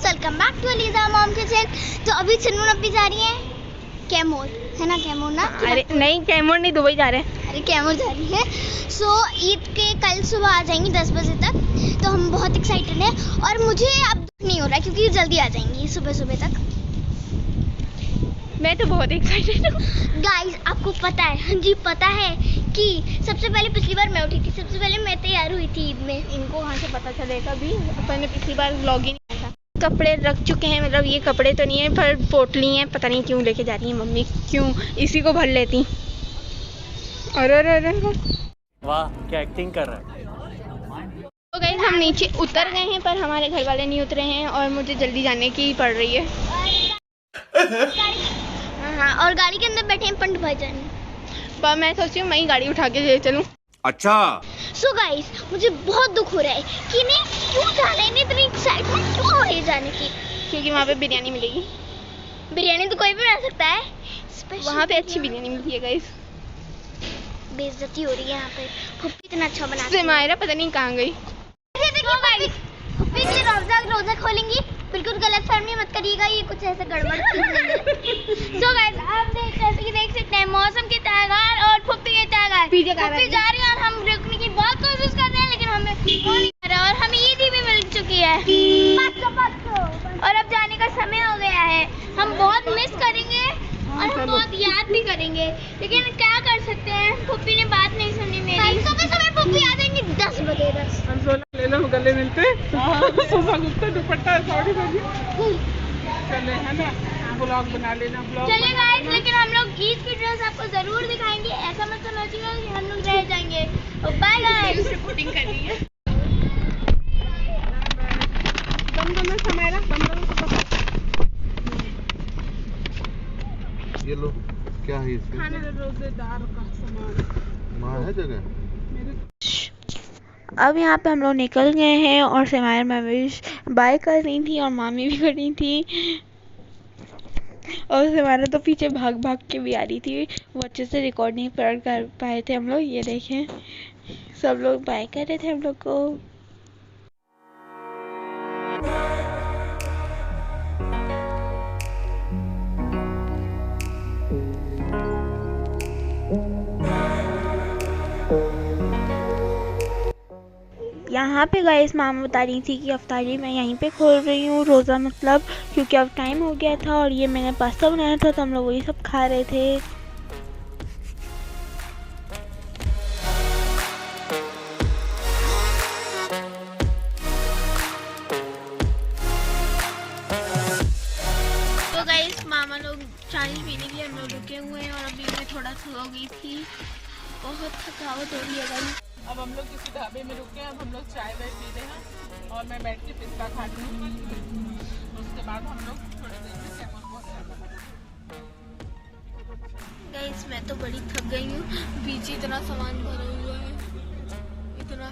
Guys, welcome back to Aliza mom kitchen. तो अभी चन्नू अपनी जा रही है कैमोर, है ना? कैमोर ना? अरे नहीं, कैमोर नहीं, दुबई जा रहे हैं। अरे कैमोर जा रही है। सो ईद के कल सुबह आ जाएंगी 10 बजे तक। तो हम बहुत एक्साइटेड हैं और मुझे अब दुख नहीं हो रहा क्योंकि जल्दी आ जाएंगी सुबह सुबह तक। मैं तो बहुत एक्साइटेड हूँ। गाइस, आपको पता है, हाँ जी पता है कि सबसे पहले पिछली बार मैं उठी थी, सबसे पहले मैं तैयार हुई थी ईद में। इनको वहाँ से पता चलेगा भी, अपन ने पिछली बार व्लॉग ही नहीं किया था। कपड़े रख चुके हैं, मतलब ये कपड़े तो नहीं है पर पोटली हैं, पता नहीं क्यों लेके जा रही है मम्मी, क्यों इसी को भर लेती। अरे वाह, क्या एक्टिंग कर रहा है। तो गाइस, हम नीचे उतर गए हैं पर हमारे घर वाले नहीं उतरे हैं और मुझे जल्दी जाने की पड़ रही है। हाँ, और गाड़ी के अंदर बैठे हैं पंडित भाईजान। पर मैं सोच रही हूँ मैं ही गाड़ी उठा के ले चलूँ। अच्छा। सो गाइस, मुझे बहुत दुख हो रहा है कि इन्हें क्यों जाना है, इन्हें इतनी एक्साइटमेंट क्यों हो रही है जाने की। क्योंकि वहाँ पे बिरयानी मिलेगी। बिरयानी तो कोई भी बना सकता है, वहाँ पे अच्छी बिरयानी मिलती है गाइस। बेइज्जती हो रही है यहाँ पे। फुप्पी इतना अच्छा बनाती है। मायरा पता नहीं कहाँ गई। फुप्पी की रोजा खोलेंगी, बिल्कुल गलत फहमी मत करिएगा, ये कुछ ऐसे गड़बड़ चीज नहीं है। सो गाइस, आप जैसे कि देख सकते हैं मौसम के तैयार और फुप्पी के तैयार पीछे फुप्पी जा रही है और हम रुकने की बहुत कोशिश कर रहे हैं लेकिन हमें हो नहीं आ रहा। और हमें ईद भी मिल चुकी है और अब जाने का समय हो गया है। हम बहुत मिस करेंगे और हम बहुत याद भी करेंगे, लेकिन क्या कर सकते हैं, फुप्पी ने बात नहीं सुनी मेरी। सुबह फुप्पी आ जाएंगी 10 बजे। ले लो, गले मिलते सोफा गुप्ता दुपट्टा साड़ी चले, है ना? ब्लॉग बना लेना ब्लॉग। चले गाइस, लेकिन हम लोग ईद की ड्रेस आपको जरूर दिखाएंगे, ऐसा मत समझिएगा कि हम लोग रह जाएंगे। Bye guys. रिपोर्टिंग कर रही है। ये लो, क्या है इसमें? खाना रोजेदार का सामान वहाँ है जगह। अब यहाँ पे हम लोग निकल गए हैं और सिमायर मम्मी बाय कर रही थी और मामी भी कर रही थी और सिमारा तो पीछे भाग भाग के भी आ रही थी। वो अच्छे से रिकॉर्ड नहीं कर पाए थे हम लोग। ये देखें, सब लोग बाय कर रहे थे हम लोग को। यहाँ पे गाइस मामा बता रही थी कि अफ्तारी मैं यहीं पे खोल रही हूँ, रोज़ा मतलब, क्योंकि अब टाइम हो गया था और ये मैंने पास्ता बनाया था तो हम लोग वही सब खा रहे थे। तो गाइस, मामा लोग चाय पीने के लिए हम लोग रुके हुए हैं और अभी मैं थोड़ा सो गई थी, बहुत थकावट हो रही है गाइस। अब हम लोग किसी ढाबे में रुके हैं, अब हम लोग चाय वाय पी रहे हैं और मैं बैठ के पिस्ता खा रही हूँ। उसके बाद हम लोग थोड़ी देर में कैमोर पहुंच जाएंगे। गाइस, मैं तो बड़ी थक गई हूँ, पीछे इतना सामान भरा हुआ है, इतना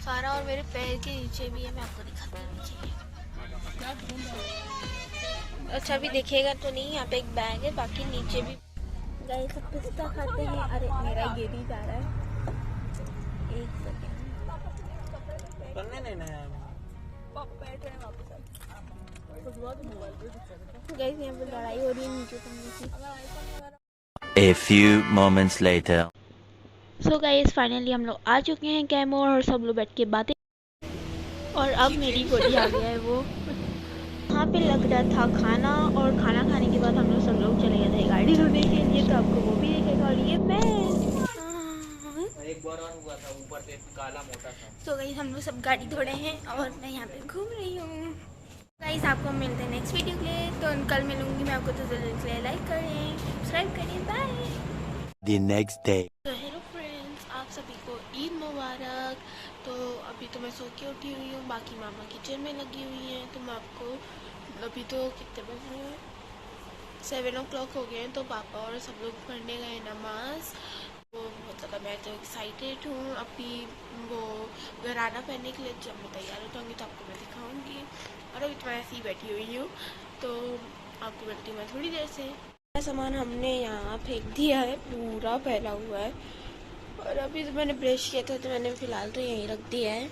सारा और मेरे पैर के नीचे भी है। मैं आपको दिखाती हूँ नीचे। अच्छा भी दिखेगा तो नहीं, यहाँ पे एक बैग है, बाकी नीचे भी। गाइस, सब पिस्ता खाते हैं। अरे मेरा गिर ही जा रहा है, एक सेकेंड। गाइस, यहाँ पे लड़ाई हो रही है नीचे की। A few moments later. So guys, finally हम लोग आ चुके हैं कैमोर और सब लोग बैठ के बातें। और अब मेरी गोली आ गया है वो। वहाँ पे लग रहा था खाना और खाना खाने के बाद हम लोग सब लोग चले गए थे गाड़ी धोने के लिए, तो आपको वो भी देखेगा। और ये मैं एक बार और हुआ था, ऊपर से काला मोटा था। तो गाइस, हम लोग सब गाड़ी धो रहे हैं और मैं यहाँ पे घूम रही हूँ। गाइस, आपको मिलते हैं नेक्स्ट वीडियो के लिए, तो कल मिलूंगी मैं आपको। तो जल्दी लाइक करें, सब्सक्राइब करें, बाय। The next day. तो हेलो फ्रेंड्स, आप सभी को ईद मुबारक। तो अभी तो मैं सो के उठी हुई हूँ, बाकी मामा किचन में लगी हुई हैं। तो मैं आपको अभी तो कितने बज रहे हैं, 7 o'clock हो गए हैं। तो पापा और सब लोग पढ़ने गए नमाज। तो मतलब मैं तो एक्साइटेड हूँ अभी वो गरारा पहनने के लिए। जब मैं तैयार हो जाऊँगी तो आपको मैं दिखाऊँगी। और अभी तो मैं ऐसे ही बैठी हुई हूँ, तो आपको मिलती हूँ मैं थोड़ी देर से। सामान हमने यहाँ फेंक दिया है, पूरा फैला हुआ है। और अभी तो मैंने ब्रश किया था तो मैंने फ़िलहाल तो यहीं रख दिया है।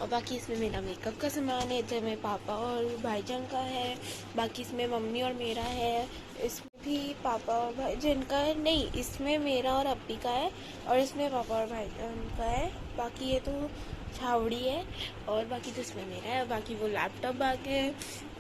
और बाकी इसमें मेरा मेकअप का सामान है, इधर मेरे पापा और भाईजान का है, बाकी इसमें मम्मी और मेरा है, इसमें भी पापा और भाईजान का है, नहीं इसमें मेरा और अप्पी का है, और इसमें पापा और भाईजान का है। बाकी ये तो छावड़ी है, और बाकी तो इसमें मेरा है, बाकी वो लैपटॉप बैग है,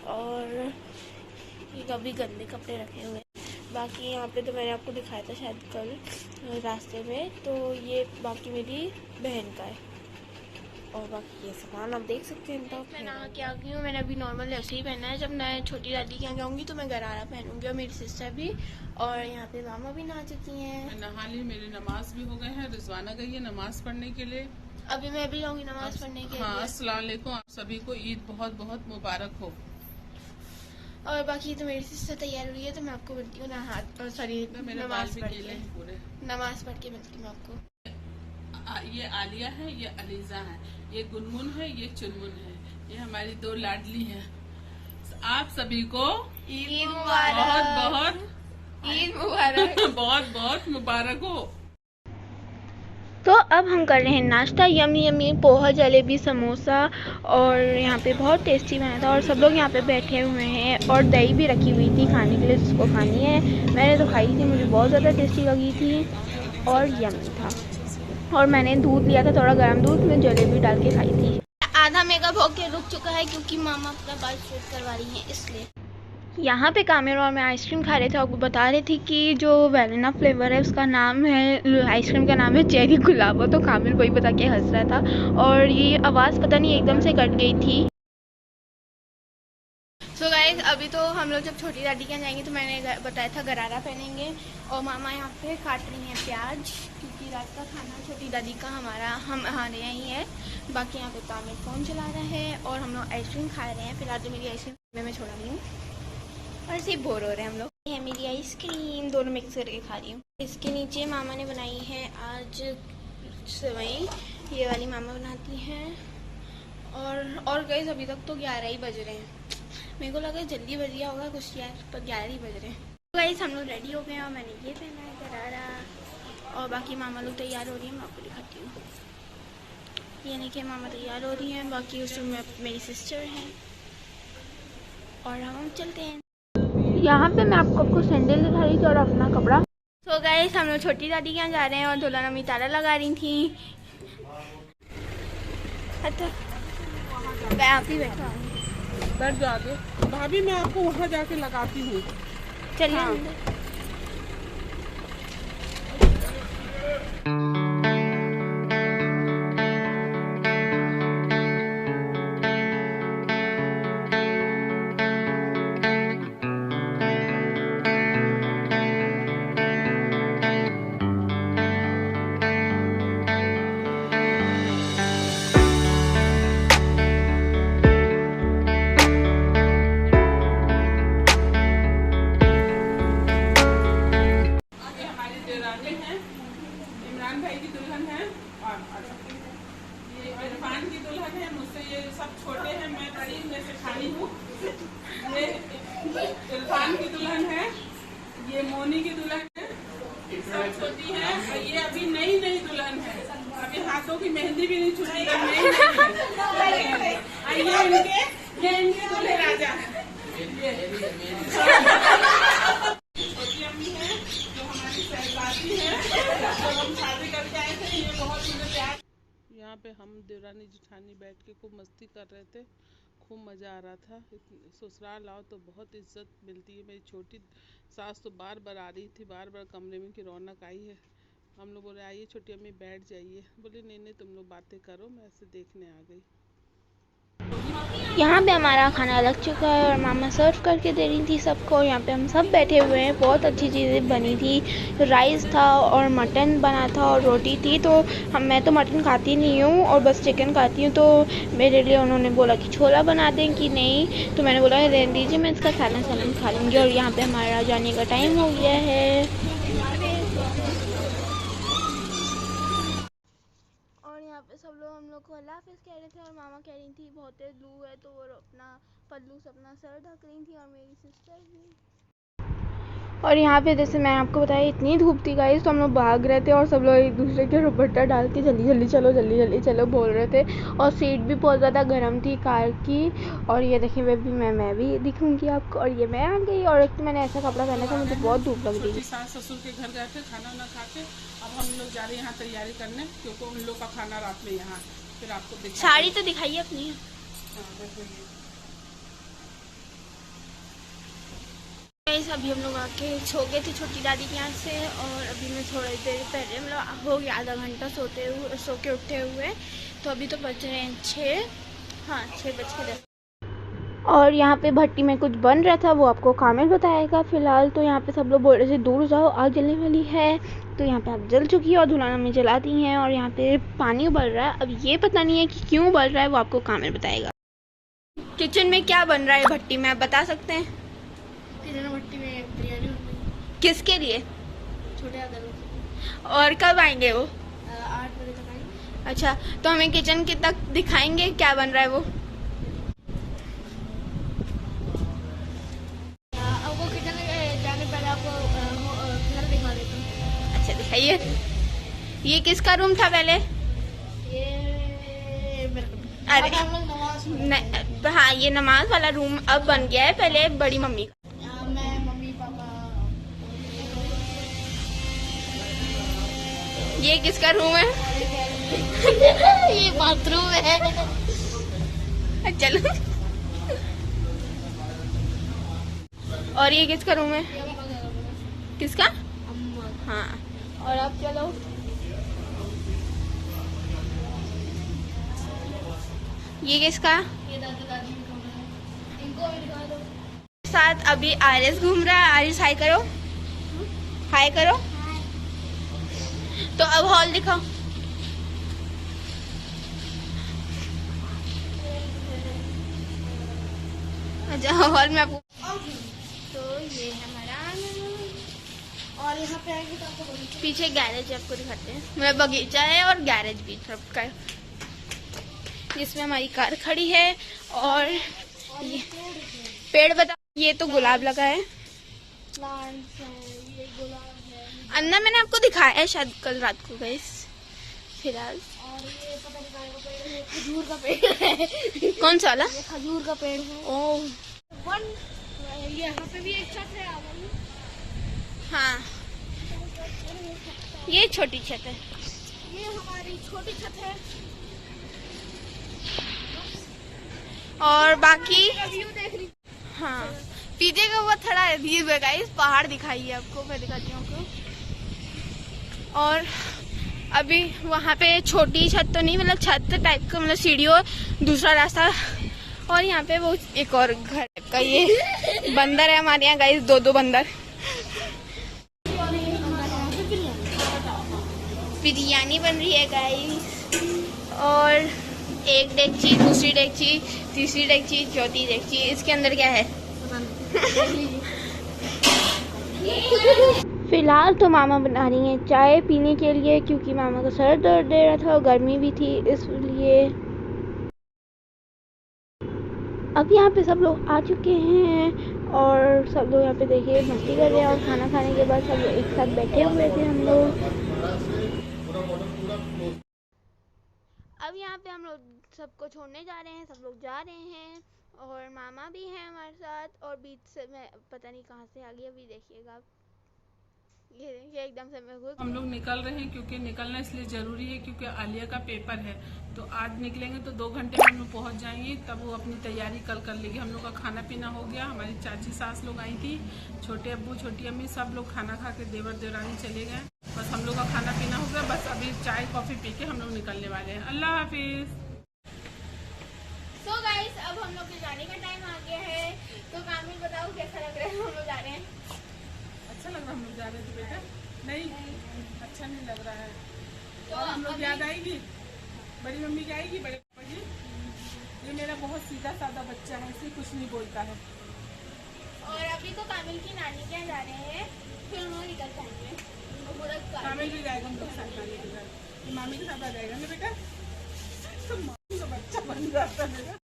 और ये कभी गंदे कपड़े रखे हुए हैं। बाकी यहाँ पे तो मैंने आपको दिखाया था शायद कल रास्ते में, तो ये बाकी मेरी बहन का है, और बाकी ये सामान आप देख सकते हैं। तो मैं नहा के आ गई हूँ, मैंने अभी नॉर्मल ऐसे ही पहना है, जब मैं छोटी दादी के यहाँ जाऊँगी तो मैं गरारा पहनूंगी, और मेरी सिस्टर भी, और यहाँ पे मामा भी नहा चुकी हैं। मैं नहा ली, मेरी नमाज भी हो गए हैं, रिजवाना गई है नमाज पढ़ने के लिए। अभी मैं भी जाऊँगी नमाज पढ़ने के हाँ, लिए। अस्सलाम वालेकुम, आप सभी को ईद बहुत बहुत मुबारक हो। और बाकी तो मेरी सिस्टर तैयार हुई है, तो मैं आपको मिलती हूँ सॉरी नमाज पढ़ के, पूरे नमाज पढ़ के मिलती हूँ आपको। ये आलिया है, ये अलीजा है, ये गुनगुन है, ये चुनमुन है, ये हमारी दो लाडली हैं। आप सभी को ईद मुबारक, बहुत बहुत ईद मुबारक, बहुत बहुत मुबारक हो। तो अब हम कर रहे हैं नाश्ता, यमी यमी पोहा, जलेबी, समोसा, और यहाँ पे बहुत टेस्टी बना था, और सब लोग यहाँ पे बैठे हुए हैं, और दही भी रखी हुई थी खाने के लिए, जिसको खानी है। मैंने तो खाई थी, मुझे बहुत ज़्यादा टेस्टी लगी थी और यमी था। और मैंने दूध लिया था, थोड़ा गर्म दूध में जलेबी डाल के खाई थी। आधा मेकअप होके रुक चुका है क्योंकि मामा अपना बाल स्ट्रेट करवा रही हैं, इसलिए। यहाँ पे कामिल और मैं आइसक्रीम खा रहे थे, आपको बता रही थी कि जो वैनिला फ्लेवर है उसका नाम है, आइसक्रीम का नाम है चेरी गुलाबो। तो कामिल वही बता के हंस रहा था, और ये आवाज़ पता नहीं एकदम से कट गई थी। सो गाइस, अभी तो हम लोग जब छोटी दादी के यहाँ जाएंगे तो मैंने बताया था गरारा पहनेंगे, और मामा यहाँ पे काट रही हैं प्याज, क्योंकि रात का खाना छोटी दादी का हमारे यहाँ ही है। बाकी यहाँ पे कामिल फ़ोन चला रहा है, और हम लोग आइसक्रीम खा रहे हैं। फिलहाल तो मेरी आइसक्रीम मैं छोड़ा रही हूँ, और ऐसे ही बोर हो रहे हैं हम लोग। ये है मेरी आइसक्रीम, दोनों मिक्स करके खा रही हूँ। इसके नीचे मामा ने बनाई है आज सेवई, ये वाली मामा बनाती हैं। और गाइस अभी तक तो 11 ही बज रहे हैं, मेरे को लगा जल्दी बज गया होगा कुछ यार, पर 11 ही बज रहे हैं। तो गाइस हम लोग रेडी हो गए हैं, और मैंने ये पहना है गरारा, और बाकी मामा लोग तैयार हो रही हैं, मैं आपको दिखाती हूँ। यानी कि मामा तैयार हो रही हैं, बाकी उसमें मेरी सिस्टर हैं, और हम चलते हैं। यहाँ पे मैं आपको सैंडल दिखा रही थी और अपना कपड़ा। तो गाइस हम लोग छोटी दादी के यहाँ जा रहे हैं, और दुल्हन अम्मी ताला लगा रही थी। अच्छा मैं आप ही बैठा हूँ, बैठ जाओगे भाभी, मैं आपको वहाँ जाके लगाती हूँ। चलिए। हाँ। इमरान भाई की दुल्हन है, और ये इरफान की दुल्हन है, मुझसे ये सब छोटे हैं, मैं बड़ी में से खाली हूँ। ये इरफान की दुल्हन है, ये मोनी की दुल्हन है, सब छोटी है, और ये अभी नई दुल्हन है, अभी हाथों की मेहंदी भी नहीं छुटी है, ये इनके दूल्हे राजा है। छोटी अम्मी है जो हमारी सहबाजी है, जब हम शादी करके आए थे, ये बहुत मुझे प्यार। यहाँ पे हम देवरानी जेठानी बैठ के खूब मस्ती कर रहे थे, खूब मज़ा आ रहा था। ससुराल आओ तो बहुत इज्जत मिलती है। मेरी छोटी सास तो बार बार आ रही थी, बार बार कमरे में की रौनक आई है। हम लोग बोले आइए छोटी अम्मी बैठ जाइए, बोले नहीं तुम लोग बातें करो, मैं ऐसे देखने आ गई। यहाँ पे हमारा खाना लग चुका है, और मामा सर्व करके दे रही थी सबको। यहाँ पे हम सब बैठे हुए हैं, बहुत अच्छी चीज़ें बनी थी, राइस था और मटन बना था और रोटी थी। तो मैं तो मटन खाती नहीं हूँ और बस चिकन खाती हूँ, तो मेरे लिए उन्होंने बोला कि छोला बना दें कि नहीं, तो मैंने बोला रहने दीजिए, मैं इसका खाना सलाम खा लूँगी। और यहाँ पर हमारा जाने का टाइम हो गया है। यहाँ पे सब लोग हम लोग को अल्लाह हाफिज़ कह रहे थे, और मामा कह रही थी बहुत तेज लू है, तो वो अपना पल्लू से अपना सर ढक रही थी, और मेरी सिस्टर भी। और यहाँ पे जैसे मैं आपको बताया इतनी धूप थी गाइस, तो हम लोग भाग रहे थे और सब लोग एक दूसरे के दुपट्टा डाल के जल्दी जल्दी चलो बोल रहे थे। और सीट भी बहुत ज़्यादा गर्म थी कार की। और ये देखिए मैं भी दिखूंगी आपको। और ये मैं आ गई और एक तो मैंने ऐसा कपड़ा पहना था, मुझे बहुत धूप लग रही थी। सास ससुर के घर गए थे, खाना वाना खा के अब हम लोग जा रहे हैं यहाँ तैयारी करने, क्योंकि उन लोग का खाना रात में यहाँ। फिर आपको साड़ी तो दिखाइए अपनी। अभी हम लोग आके सो गए थे छोटी दादी के यहाँ से, और अभी मैं थोड़ी देर पहले मतलब हो गया आधा घंटा सो के उठे हुए। तो अभी तो बज रहे हैं 6:10। और यहाँ पे भट्टी में कुछ बन रहा था, वो आपको कामिल बताएगा। फिलहाल तो यहाँ पे सब लोग बोल रहे थे दूर जाओ आग जलने वाली है, तो यहाँ पे आग जल चुकी है और धुलाना में जला दी हैं। और यहाँ पे पानी उबल रहा है, अब ये पता नहीं है कि क्यों उबल रहा है, वो आपको कामिल बताएगा। किचन में क्या बन रहा है भट्टी में, आप बता सकते हैं? भट्टी में बिरयानी होगी। किसके लिए? छोटे आदमी। और कब आएंगे वो? 8 बजे तक आएंगे। अच्छा, तो हमें किचन के तक दिखाएंगे क्या बन रहा है वो? अब वो किचन जाने पहले आपको घर दिखा देता हूँ। अच्छा दिखाइए। ये किसका रूम था पहले? ये अरे हम लोग नमाज हाँ, ये नमाज वाला रूम अब बन गया है, पहले बड़ी मम्मी का। मैं मम्मी पापा। ये किसका रूम है? ये बाथरूम है। चलो। और ये किसका रूम है? किसका? हाँ। और अब चलो। ये किसका? ये दादा दादी का कमरा है, इनको भी दिखा दो। साथ अभी आरिस घूम रहा है। आरिस हाय करो, हाय करो। तो अब हॉल दिखाओ। अच्छा, हॉल में आपको तो ये है हमारा, और यहाँ पे आएंगे तो आपको बगीचा। पीछे गैरेज आपको दिखाते हैं। मेरा बगीचा है और गैरेज भी सबका है, जिसमें हमारी कार खड़ी है। और ये पेड़ बताओ। ये तो गुलाब लगा है, प्लांट्स हैं, ये गुलाब है, अन्ना मैंने आपको दिखाया है शायद कल रात को गाइस। फिलहाल और ये पता नहीं कहाँ का पेड़ है, खजूर का पेड़ है। कौन सा वाला? ये खजूर का पेड़ है। ओह ये यहाँ पे भी एक छत है। हाँ, ये छोटी छत है। ये हमारी छोटी छत है। और बाकी व्यू देख रही। हाँ, पीछे का वो थोड़ा अजीब है गाइस, पहाड़ दिखाइए आपको, मैं दिखाती हूँ आपको। और अभी वहाँ पे छोटी छत तो नहीं, मतलब छत टाइप का, मतलब सीढ़ियों दूसरा रास्ता। और यहाँ पे वो एक और घर का, ये बंदर है हमारे यहाँ गाइस, 2 बंदर। बिरयानी बन रही है गाइस, और एक डेगची, दूसरी डेगची, तीसरी डेगची, चौथी डेगची। इसके अंदर क्या है? फिलहाल तो मामा बना रही हैं चाय पीने के लिए, क्योंकि मामा का सर दर्द दे रहा था और गर्मी भी थी, इसलिए। अब यहाँ पे सब लोग आ चुके हैं और सब लोग यहाँ पे देखिए मस्ती कर रहे हैं। और खाना खाने के बाद सब लोग एक साथ बैठे हुए थे हम लोग। अब यहाँ पे हम लोग सबको छोड़ने जा रहे हैं, सब लोग जा रहे हैं और मामा भी हैं हमारे साथ। और बीच से मैं पता नहीं कहाँ से आ गई, अभी देखिएगा आप। ये देखिए एकदम से मैं खुद। हम लोग निकल रहे हैं, क्योंकि निकलना इसलिए ज़रूरी है क्योंकि आलिया का पेपर है। तो आज निकलेंगे तो 2 घंटे में हम लोग पहुँच जाएंगे, तब वो अपनी तैयारी कल कर लेगी। हम लोग का खाना पीना हो गया, हमारी चाची सास लोग आई थी, छोटे अब्बू छोटी अम्मी सब लोग खाना खा के देवर देवरानी चले गए। बस हम लोग का खाना पीना हो गया, बस अभी चाय कॉफ़ी पी के हम लोग निकलने वाले हैं। अल्लाह हाफिज़। तो गाइस अब हम लोग के जाने का टाइम आ गया है, तो कामिल बताओ कैसा लग रहा है? हम लोग जा रहे हैं। अच्छा लग रहा है हम लोग जा रहे थे बेटा? नहीं अच्छा नहीं लग रहा है। तो हम लोग याद आएगी, बड़ी मम्मी की आएगी, बड़े पापा की। ये मेरा बहुत सीधा साधा बच्चा है, इसे कुछ नहीं बोलता है। और अभी तो कामिल की नानी के यहाँ जा रहे हैं, फिर हम लोग निकल जाएंगे। कामिल भी जाएगा हम लोग साथ नानी के घर, ये मामी के साथ आ जाएगा ना बेटा। तो मामी का बच्चा बन जाता है मेरा।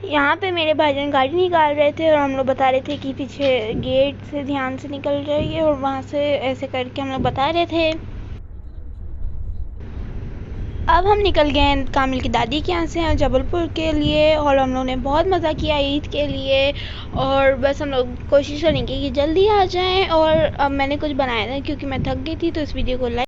यहाँ पे मेरे भाईजान गाड़ी निकाल रहे थे और हम लोग बता रहे थे कि पीछे गेट से ध्यान से निकल जाइए, और वहाँ से ऐसे करके हम लोग बता रहे थे। अब हम निकल गए हैं कामिल की दादी के यहाँ से जबलपुर के लिए, और हम लोगों ने बहुत मज़ा किया ईद के लिए। और बस हम लोग कोशिश करेंगे कि जल्दी आ जाएं। और अब मैंने कुछ बनाया था क्योंकि मैं थक गई थी, तो इस वीडियो को लाइक